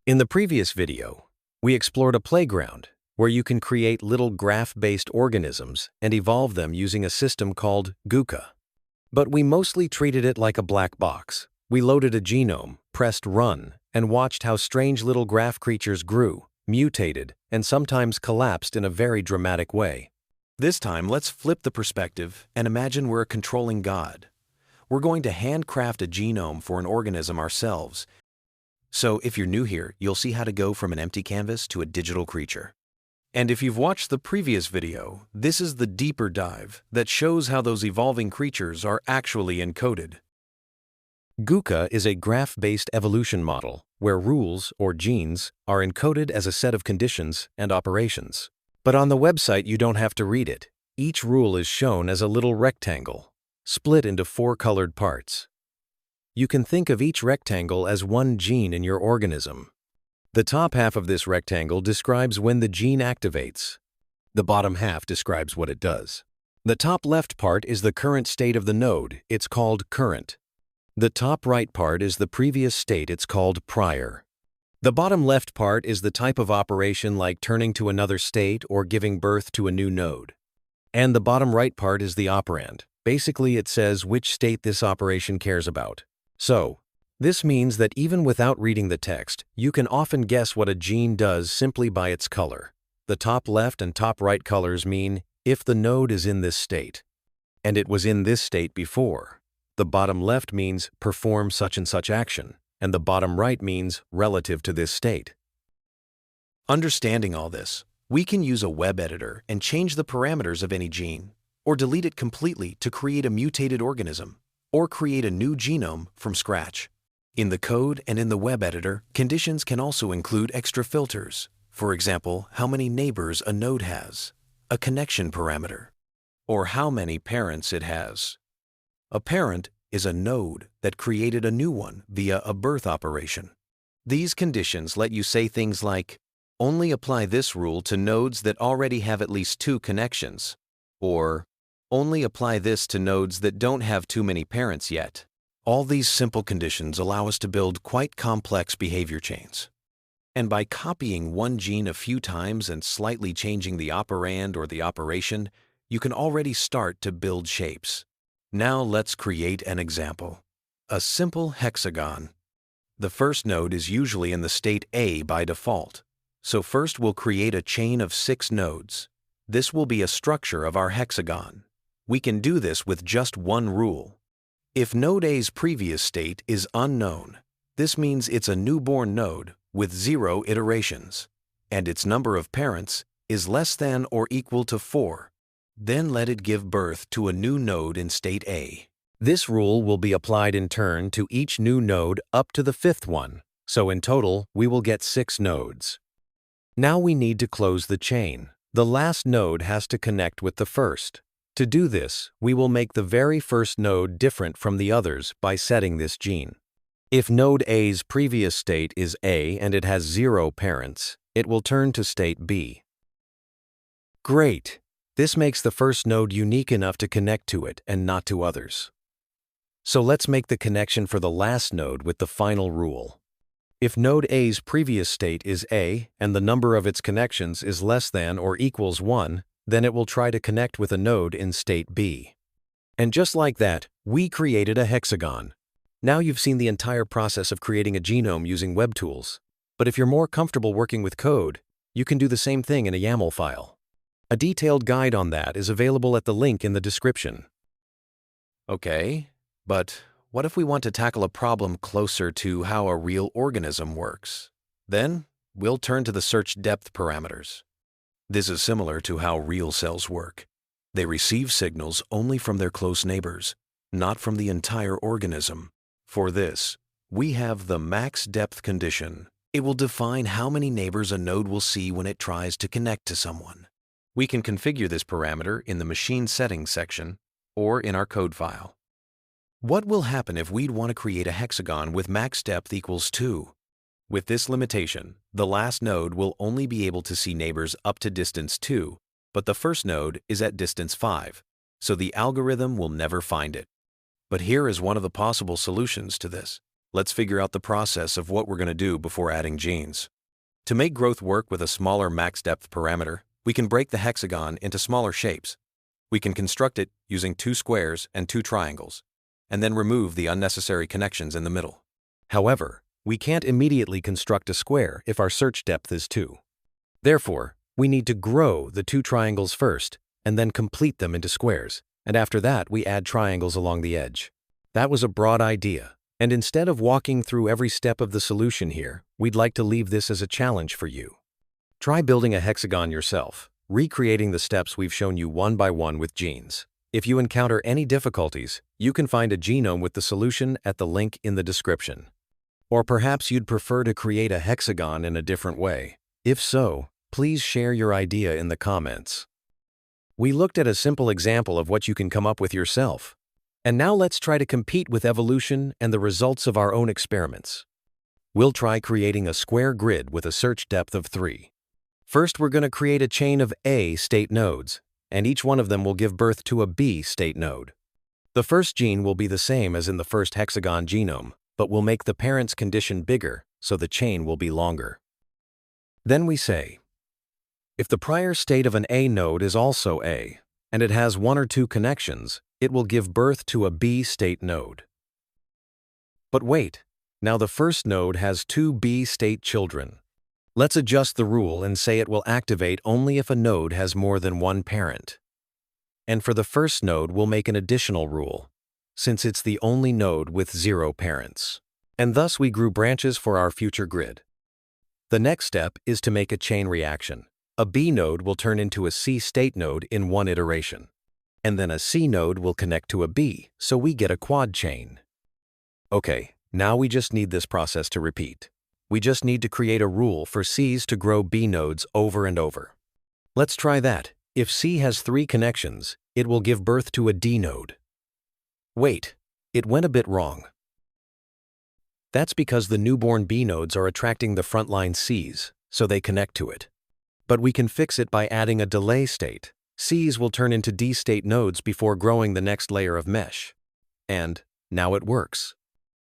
In the previous video, we explored a playground where you can create little graph-based organisms and evolve them using a system called GUCA. But we mostly treated it like a black box. We loaded a genome, pressed run, and watched how strange little graph creatures grew, mutated, and sometimes collapsed in a very dramatic way. This time, let's flip the perspective and imagine we're a controlling god. We're going to handcraft a genome for an organism ourselves. So if you're new here, you'll see how to go from an empty canvas to a digital creature. And if you've watched the previous video, this is the deeper dive that shows how those evolving creatures are actually encoded. GUCA is a graph-based evolution model where rules, or genes, are encoded as a set of conditions and operations. But on the website, you don't have to read it. Each rule is shown as a little rectangle, split into 4 colored parts. You can think of each rectangle as one gene in your organism. The top half of this rectangle describes when the gene activates. The bottom half describes what it does. The top left part is the current state of the node. It's called current. The top right part is the previous state. It's called prior. The bottom left part is the type of operation like turning to another state or giving birth to a new node. And the bottom right part is the operand. Basically, it says which state this operation cares about. So, this means that even without reading the text, you can often guess what a gene does simply by its color. The top left and top right colors mean if the node is in this state, and it was in this state before. The bottom left means perform such and such action, and the bottom right means relative to this state. Understanding all this, we can use a web editor and change the parameters of any gene, or delete it completely to create a mutated organism, or create a new genome from scratch. In the code and in the web editor, conditions can also include extra filters. For example, how many neighbors a node has, a connection parameter, or how many parents it has. A parent is a node that created a new one via a birth operation. These conditions let you say things like, only apply this rule to nodes that already have at least 2 connections, or only apply this to nodes that don't have too many parents yet. All these simple conditions allow us to build quite complex behavior chains. And by copying one gene a few times and slightly changing the operand or the operation, you can already start to build shapes. Now let's create an example. A simple hexagon. The first node is usually in the state A by default. So first we'll create a chain of 6 nodes. This will be a structure of our hexagon. We can do this with just one rule. If node A's previous state is unknown, this means it's a newborn node with 0 iterations, and its number of parents is less than or equal to 4. Then let it give birth to a new node in state A. This rule will be applied in turn to each new node up to the 5th one, so in total we will get 6 nodes. Now we need to close the chain. The last node has to connect with the first. To do this, we will make the very first node different from the others by setting this gene. If node A's previous state is A and it has 0 parents, it will turn to state B. Great! This makes the first node unique enough to connect to it and not to others. So let's make the connection for the last node with the final rule. If node A's previous state is A and the number of its connections is less than or equals 1, then it will try to connect with a node in state B. And just like that, we created a hexagon. Now you've seen the entire process of creating a genome using web tools. But if you're more comfortable working with code, you can do the same thing in a YAML file. A detailed guide on that is available at the link in the description. Okay, but what if we want to tackle a problem closer to how a real organism works? Then we'll turn to the search depth parameters. This is similar to how real cells work. They receive signals only from their close neighbors, not from the entire organism. For this, we have the max depth condition. It will define how many neighbors a node will see when it tries to connect to someone. We can configure this parameter in the machine settings section or in our code file. What will happen if we'd want to create a hexagon with max depth equals 2? With this limitation, the last node will only be able to see neighbors up to distance 2, but the first node is at distance 5, so the algorithm will never find it. But here is one of the possible solutions to this. let's figure out the process of what we're going to do before adding genes. To make growth work with a smaller max depth parameter, we can break the hexagon into smaller shapes. We can construct it using 2 squares and 2 triangles, and then remove the unnecessary connections in the middle. However, we can't immediately construct a square if our search depth is 2. Therefore, we need to grow the 2 triangles first, and then complete them into squares, and after that we add triangles along the edge. That was a broad idea, and instead of walking through every step of the solution here, we'd like to leave this as a challenge for you. Try building a hexagon yourself, recreating the steps we've shown you one by one with genes. If you encounter any difficulties, you can find a genome with the solution at the link in the description. Or perhaps you'd prefer to create a hexagon in a different way. If so, please share your idea in the comments. We looked at a simple example of what you can come up with yourself. And now let's try to compete with evolution and the results of our own experiments. We'll try creating a square grid with a search depth of 3. First, we're going to create a chain of A state nodes, and each one of them will give birth to a B state node. The first gene will be the same as in the first hexagon genome, but we'll make the parent's condition bigger, so the chain will be longer. Then we say, if the prior state of an A node is also A, and it has 1 or 2 connections, it will give birth to a B state node. But wait, now the first node has 2 B state children. Let's adjust the rule and say it will activate only if a node has more than 1 parent. And for the first node, we'll make an additional rule, since it's the only node with 0 parents. And thus we grew branches for our future grid. The next step is to make a chain reaction. A B node will turn into a C state node in 1 iteration. And then a C node will connect to a B, so we get a quad chain. Okay, now we just need this process to repeat. We just need to create a rule for C's to grow B nodes over and over. Let's try that. If C has 3 connections, it will give birth to a D node. Wait, it went a bit wrong. That's because the newborn B nodes are attracting the frontline C's, so they connect to it. But we can fix it by adding a delay state. C's will turn into D state nodes before growing the next layer of mesh. And now it works.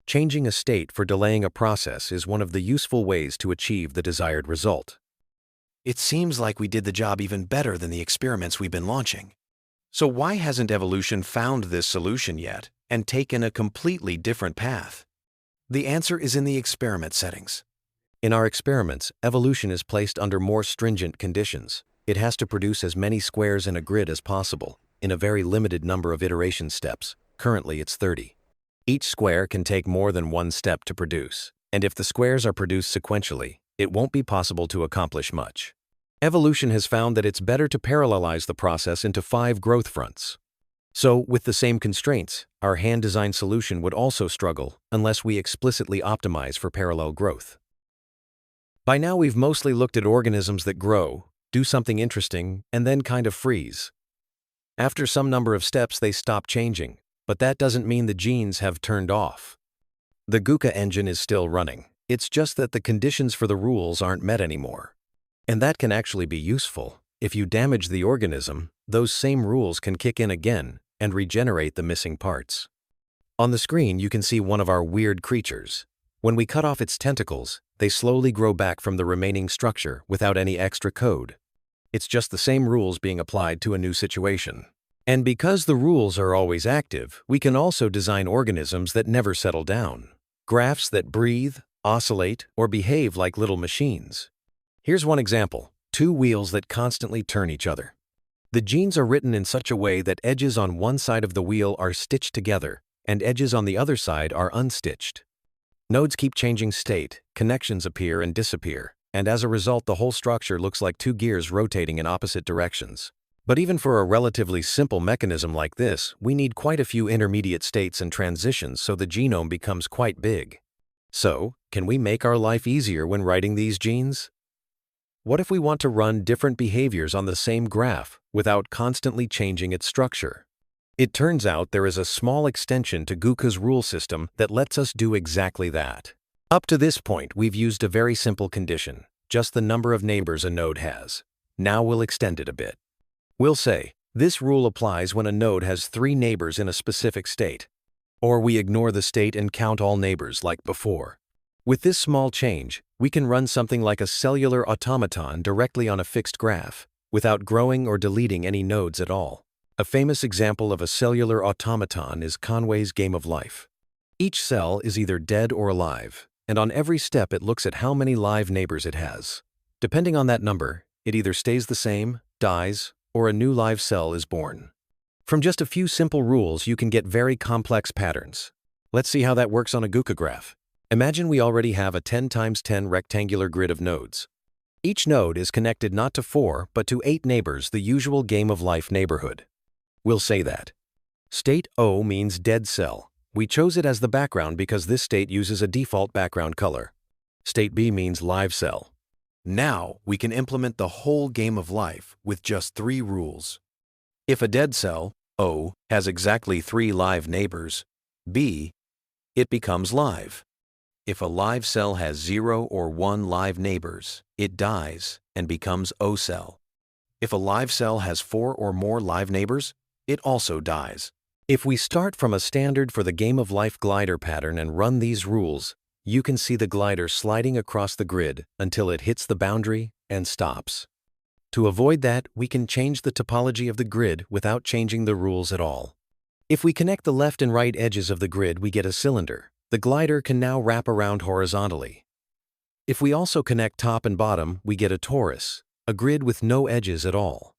Changing a state for delaying a process is one of the useful ways to achieve the desired result. It seems like we did the job even better than the experiments we've been launching. So why hasn't evolution found this solution yet and taken a completely different path? The answer is in the experiment settings. In our experiments, evolution is placed under more stringent conditions. It has to produce as many squares in a grid as possible, in a very limited number of iteration steps. Currently, it's 30. Each square can take more than 1 step to produce, and if the squares are produced sequentially, it won't be possible to accomplish much. Evolution has found that it's better to parallelize the process into 5 growth fronts. So, with the same constraints, our hand-designed solution would also struggle unless we explicitly optimize for parallel growth. By now we've mostly looked at organisms that grow, do something interesting, and then kind of freeze. After some number of steps they stop changing, but that doesn't mean the genes have turned off. The GUCA engine is still running. It's just that the conditions for the rules aren't met anymore. And that can actually be useful. If you damage the organism, those same rules can kick in again and regenerate the missing parts. On the screen you can see one of our weird creatures. When we cut off its tentacles, they slowly grow back from the remaining structure without any extra code. It's just the same rules being applied to a new situation. And because the rules are always active, we can also design organisms that never settle down. Graphs that breathe, oscillate, or behave like little machines. Here's one example: 2 wheels that constantly turn each other. The genes are written in such a way that edges on one side of the wheel are stitched together, and edges on the other side are unstitched. Nodes keep changing state, connections appear and disappear, and as a result the whole structure looks like 2 gears rotating in opposite directions. But even for a relatively simple mechanism like this, we need quite a few intermediate states and transitions so the genome becomes quite big. So, can we make our life easier when writing these genes? What if we want to run different behaviors on the same graph without constantly changing its structure? It turns out there is a small extension to GUCA's rule system that lets us do exactly that. Up to this point, we've used a very simple condition, just the number of neighbors a node has. Now we'll extend it a bit. We'll say, this rule applies when a node has 3 neighbors in a specific state. Or we ignore the state and count all neighbors like before. With this small change, we can run something like a cellular automaton directly on a fixed graph, without growing or deleting any nodes at all. A famous example of a cellular automaton is Conway's game of life. Each cell is either dead or alive, and on every step it looks at how many live neighbors it has. Depending on that number, it either stays the same, dies, or a new live cell is born. From just a few simple rules, you can get very complex patterns. Let's see how that works on a GUCA graph. Imagine we already have a 10 × 10 rectangular grid of nodes. Each node is connected not to 4, but to 8 neighbors, the usual game of life neighborhood. We'll say that. State O means dead cell. We chose it as the background because this state uses a default background color. State B means live cell. Now we can implement the whole game of life with just 3 rules. If a dead cell, O, has exactly 3 live neighbors, B, it becomes live. If a live cell has 0 or 1 live neighbors, it dies and becomes O cell. If a live cell has 4 or more live neighbors, it also dies. If we start from a standard for the game of life glider pattern and run these rules, you can see the glider sliding across the grid until it hits the boundary and stops. To avoid that, we can change the topology of the grid without changing the rules at all. If we connect the left and right edges of the grid, we get a cylinder. The glider can now wrap around horizontally. If we also connect top and bottom, we get a torus, a grid with no edges at all.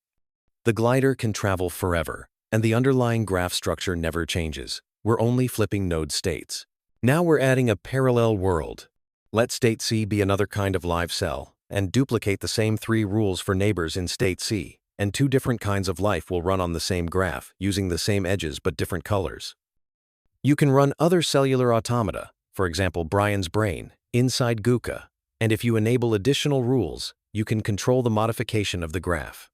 The glider can travel forever, and the underlying graph structure never changes. We're only flipping node states. Now we're adding a parallel world. Let state C be another kind of live cell, and duplicate the same 3 rules for neighbors in state C, and 2 different kinds of life will run on the same graph, using the same edges but different colors. You can run other cellular automata, for example Brian's brain, inside GUCA, and if you enable additional rules, you can control the modification of the graph.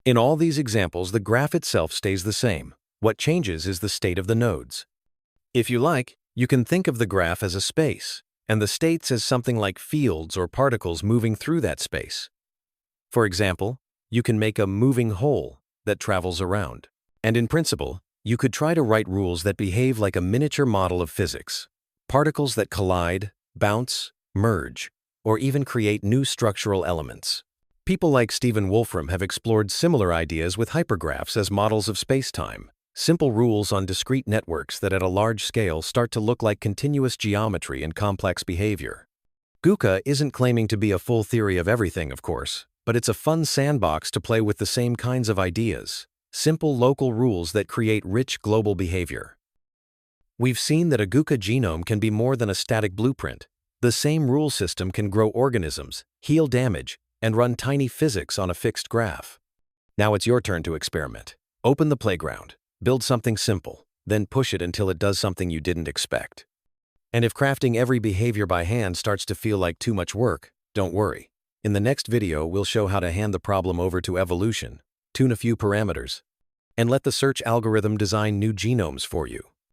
In all these examples, the graph itself stays the same. What changes is the state of the nodes. If you like, you can think of the graph as a space, and the states as something like fields or particles moving through that space. For example, you can make a moving hole that travels around. And in principle, you could try to write rules that behave like a miniature model of physics. Particles that collide, bounce, merge, or even create new structural elements. People like Stephen Wolfram have explored similar ideas with hypergraphs as models of space-time, simple rules on discrete networks that at a large scale start to look like continuous geometry and complex behavior. GUCA isn't claiming to be a full theory of everything, of course, but it's a fun sandbox to play with the same kinds of ideas, simple local rules that create rich global behavior. We've seen that a GUCA genome can be more than a static blueprint. The same rule system can grow organisms, heal damage, and run tiny physics on a fixed graph. Now it's your turn to experiment. Open the playground, build something simple, then push it until it does something you didn't expect. And if crafting every behavior by hand starts to feel like too much work, don't worry. In the next video, we'll show how to hand the problem over to evolution, tune a few parameters, and let the search algorithm design new genomes for you.